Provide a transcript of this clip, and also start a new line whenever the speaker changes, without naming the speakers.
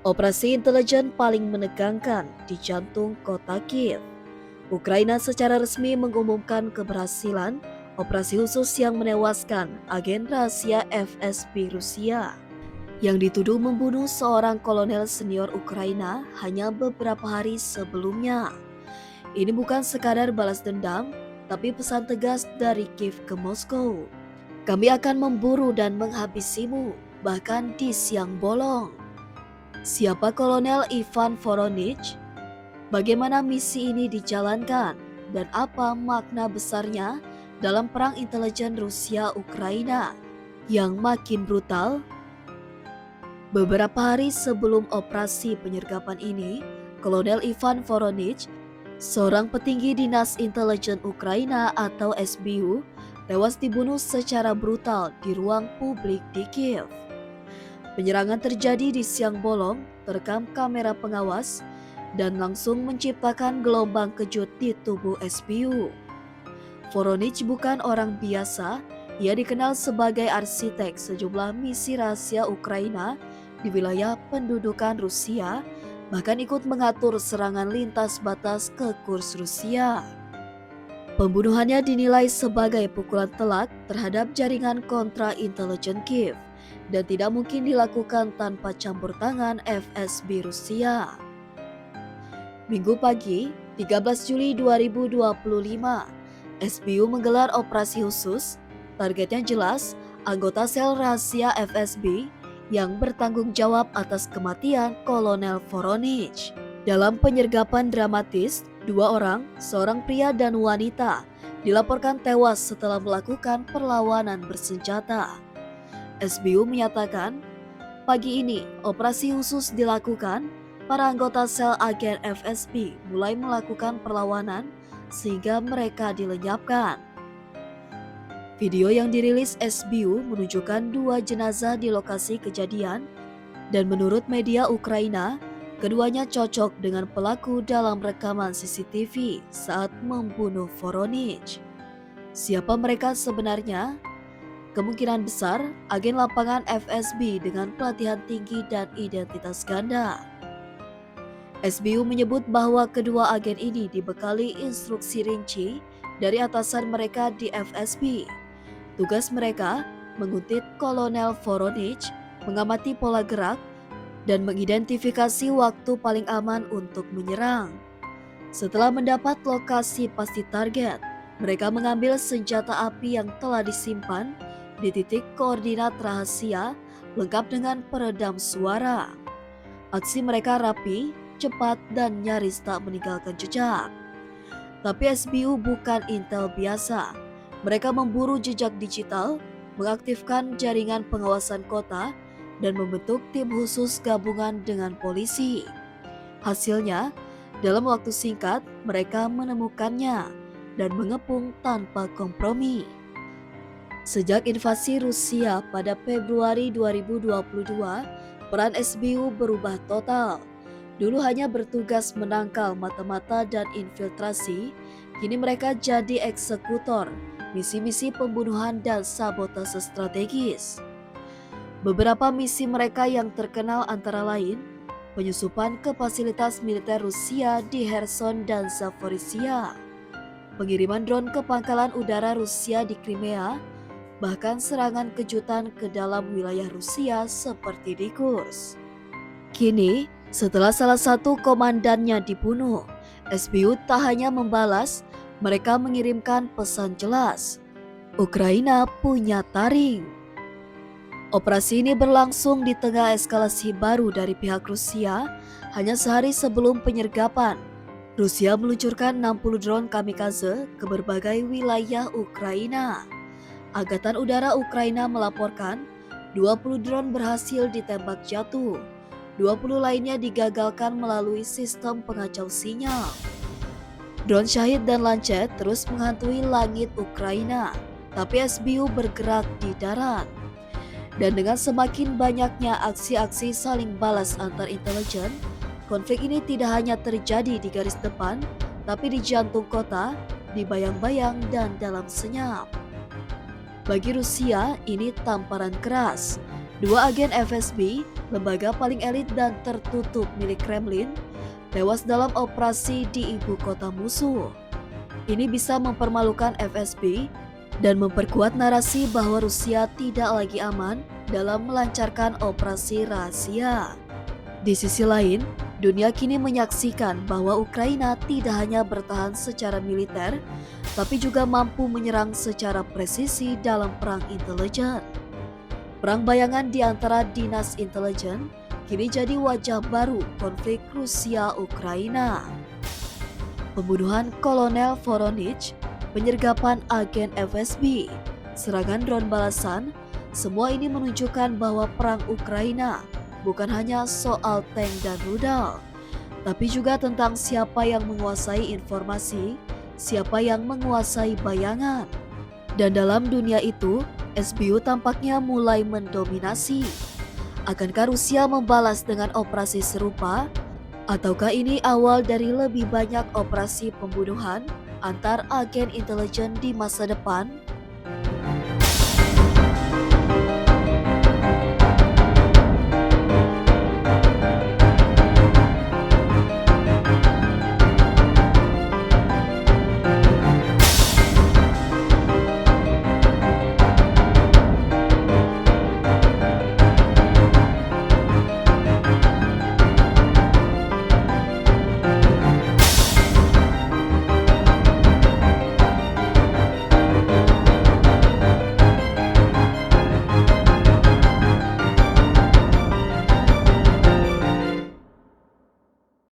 Operasi intelijen paling menegangkan di jantung kota Kiev. Ukraina secara resmi mengumumkan keberhasilan operasi khusus yang menewaskan agen rahasia FSB Rusia yang dituduh membunuh seorang kolonel senior Ukraina hanya beberapa hari sebelumnya. Ini bukan sekadar balas dendam, tapi pesan tegas dari Kiev ke Moskow. Kami akan memburu dan menghabisimu, bahkan di siang bolong. Siapa Kolonel Ivan Voronich? Bagaimana misi ini dijalankan? Dan apa makna besarnya dalam perang intelijen Rusia-Ukraina yang makin brutal? Beberapa hari sebelum operasi penyergapan ini, Kolonel Ivan Voronich, seorang petinggi Dinas Intelijen Ukraina atau SBU, tewas dibunuh secara brutal di ruang publik di Kiev. Penyerangan terjadi di siang bolong, terekam kamera pengawas, dan langsung menciptakan gelombang kejut di tubuh SBU. Voronich bukan orang biasa, ia dikenal sebagai arsitek sejumlah misi rahasia Ukraina di wilayah pendudukan Rusia, bahkan ikut mengatur serangan lintas batas ke kurs Rusia. Pembunuhannya dinilai sebagai pukulan telak terhadap jaringan kontra-intelijen Kiev dan tidak mungkin dilakukan tanpa campur tangan FSB Rusia. Minggu pagi, 13 Juli 2025, SBU menggelar operasi khusus. Targetnya jelas, anggota sel rahasia FSB yang bertanggung jawab atas kematian Kolonel Voronich. Dalam penyergapan dramatis, 2 orang, seorang pria dan wanita, dilaporkan tewas setelah melakukan perlawanan bersenjata. SBU menyatakan, pagi ini operasi khusus dilakukan, para anggota sel agen FSB mulai melakukan perlawanan sehingga mereka dilenyapkan. Video yang dirilis SBU menunjukkan 2 jenazah di lokasi kejadian dan menurut media Ukraina, keduanya cocok dengan pelaku dalam rekaman CCTV saat membunuh Voronich. Siapa mereka sebenarnya? Kemungkinan besar agen lapangan FSB dengan pelatihan tinggi dan identitas ganda. SBU menyebut bahwa kedua agen ini dibekali instruksi rinci dari atasan mereka di FSB. Tugas mereka menguntit Kolonel Voronich, mengamati pola gerak, dan mengidentifikasi waktu paling aman untuk menyerang. Setelah mendapat lokasi pasti target, mereka mengambil senjata api yang telah disimpan di titik koordinat rahasia lengkap dengan peredam suara. Aksi mereka rapi, cepat, dan nyaris tak meninggalkan jejak. Tapi SBU bukan intel biasa. Mereka memburu jejak digital, mengaktifkan jaringan pengawasan kota, dan membentuk tim khusus gabungan dengan polisi. Hasilnya, dalam waktu singkat mereka menemukannya dan mengepung tanpa kompromi. Sejak invasi Rusia pada Februari 2022, peran SBU berubah total. Dulu hanya bertugas menangkal mata-mata dan infiltrasi, kini mereka jadi eksekutor, misi-misi pembunuhan dan sabotase strategis. Beberapa misi mereka yang terkenal antara lain penyusupan ke fasilitas militer Rusia di Kherson dan Zaporizhia, pengiriman drone ke pangkalan udara Rusia di Crimea, bahkan serangan kejutan ke dalam wilayah Rusia seperti di Kursk. Kini, setelah salah satu komandannya dibunuh, SBU tak hanya membalas, mereka mengirimkan pesan jelas. Ukraina punya taring. Operasi ini berlangsung di tengah eskalasi baru dari pihak Rusia. Hanya sehari sebelum penyergapan, Rusia meluncurkan 60 drone kamikaze ke berbagai wilayah Ukraina. Angkatan Udara Ukraina melaporkan 20 drone berhasil ditembak jatuh, 20 lainnya digagalkan melalui sistem pengacau sinyal. Drone Shahid dan Lancet terus menghantui langit Ukraina, tapi SBU bergerak di darat. Dan dengan semakin banyaknya aksi-aksi saling balas antar intelijen, konflik ini tidak hanya terjadi di garis depan, tapi di jantung kota, di bayang-bayang dan dalam senyap. Bagi Rusia, ini tamparan keras. Dua agen FSB, lembaga paling elit dan tertutup milik Kremlin, tewas dalam operasi di ibu kota musuh. Ini bisa mempermalukan FSB dan memperkuat narasi bahwa Rusia tidak lagi aman dalam melancarkan operasi rahasia. Di sisi lain, dunia kini menyaksikan bahwa Ukraina tidak hanya bertahan secara militer, tapi juga mampu menyerang secara presisi dalam perang intelijen. Perang bayangan di antara dinas intelijen kini jadi wajah baru konflik Rusia-Ukraina. Pembunuhan Kolonel Voronich, penyergapan agen FSB, serangan drone balasan, semua ini menunjukkan bahwa perang Ukraina bukan hanya soal tank dan rudal, tapi juga tentang siapa yang menguasai informasi, siapa yang menguasai bayangan. Dan dalam dunia itu, SBU tampaknya mulai mendominasi. Akankah Rusia membalas dengan operasi serupa? Ataukah ini awal dari lebih banyak operasi pembunuhan antar agen intelijen di masa depan?